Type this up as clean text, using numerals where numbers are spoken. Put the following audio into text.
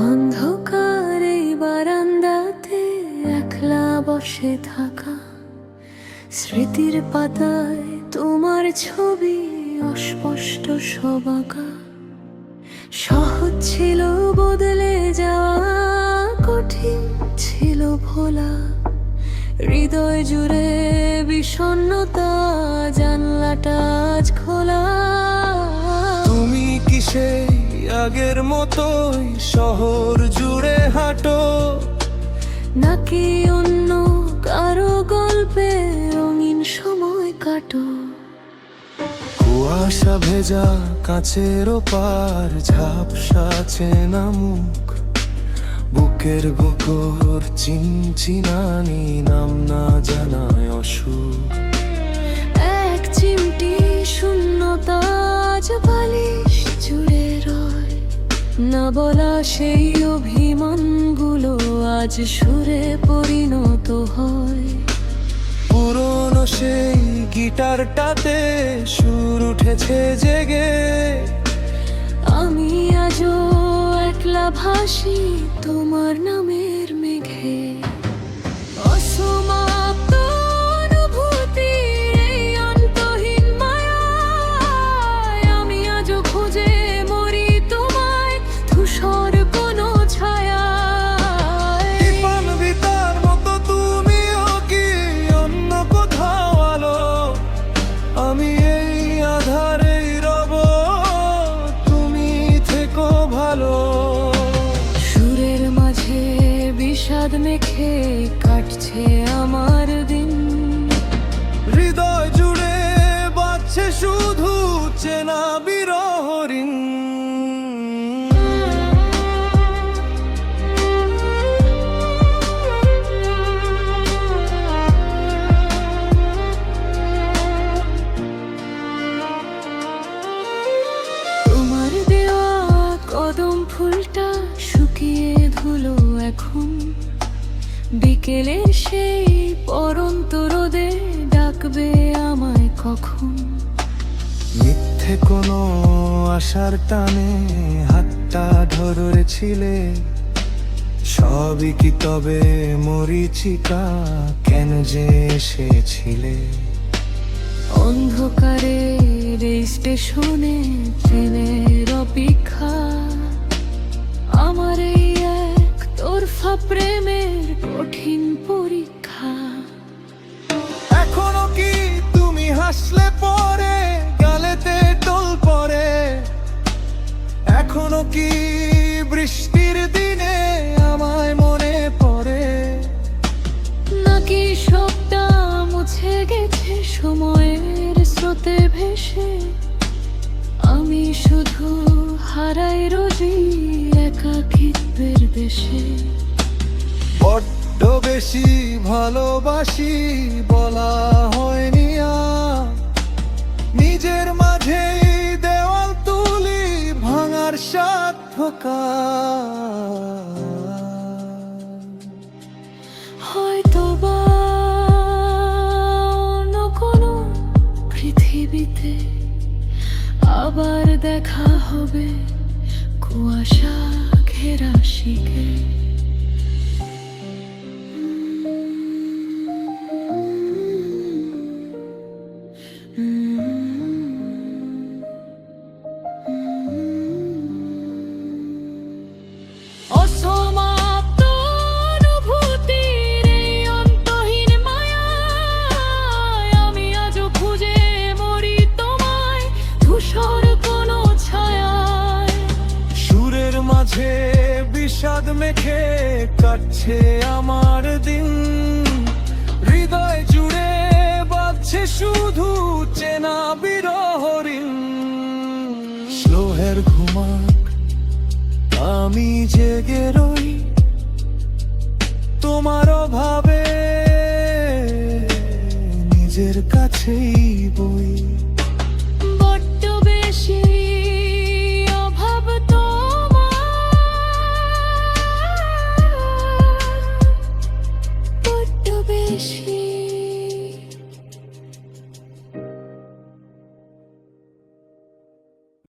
অন্ধকার এই বারান্দাতে একলা বসে থাকা, স্মৃতির পাতায় তোমার ছবি অস্পষ্ট সব আঁকা। সহজ ছিল বদলে যাওয়া, কঠিন ছিল ভোলা। হৃদয় জুড়ে বিষণ্ণতা, জানলাটা আজ খোলা। তুমি কি সেই আগের মতোই শহর জুড়ে হাঁটো, নাকি অন্য কারো গল্পে রঙিন সময় কাটো? কুয়াশা ভেজা কাঁচের ওপার, ঝাপসা চেনা মুখ, বুকের ভেতর চিনচিনানি, নাম না জানায় অসুখ। এক চিমটি শূন্যতা আজ বালিশ জুড়ে রয়, না বলা সেই অভিমানগুলো আজ সুরে পরিণত হয়। পুরনো সেই গিটারটাতে সুর উঠেছে জেগে, আমি আজও একলা ভাসি তোমার নামের মেঘে। অসমাপ্ত অনুভূতির এই অন্তহীন মায়ায় আমি আজও খুঁজে মরি তোমায় ধূসর কোনো ছায়ায়। দীপান্বিতার মতো তুমিও কি অন্য কোথাও আলো? আমি এই আধারেই রব, তুমি থেকো ভালো। সুরের মাঝে বিষাদ মেখে কাটছে আমার দিন, হৃদয় জুড়ে বাজছে শুধু চেনা বিরহরিন। তোমার দেওয়া কদম ফুলটা শুকিয়ে ধুলো এখন, বিকেলের সেই পরন্ত রোদে ডাকবে আমায় কখন? মিথ্যে কোনো আশার টানে হাতটা ধরেছিলে, সবই কি তবে মরিচিকা? কেন যে এসেছিলে? অন্ধকারের এই স্টেশনে ট্রেনের অপেক্ষা, আমার এই এক তোরফা প্রেমের কঠিন পরীক্ষা। এখনো কি তুমি হাসলে পরে গালেতে টোল পড়ে? এখনো কি বৃষ্টির দিনে আমায় মনে পড়ে? নাকি সবটা মুছে গেছে সময়ের স্রোতে ভেসে? আমি শুধু হারাই রোজই একাকিত্বের দেশে। বড্ড বেশি ভালোবাসি বলা হয়নি আর, নিজের মাঝেই দেওয়াল তুলি ভাঙার সাধ্যকা। হয়তো বা অন্য কোনো পৃথিবীতে আবার দেখা হবে কুয়াশা ঘেরা শিখে। অসমাপ্ত অনুভূতির এই অন্তহীন মায়ায় আমি আজও খুঁজে মরি তোমায় ধূসর কোনো ছায়ায়। সুরের মাঝে বিষাদ মেখে কাটছে আমার দিন, হৃদয় জুড়ে বাজছে শুধু চেনা বিরহরিন। স্লোহের ঘুমাক আমি জেগে রই তোমার অভাবে, নিজের কাছেই বই। বড্ড বেশি অভাব তোমার, বড্ড বেশি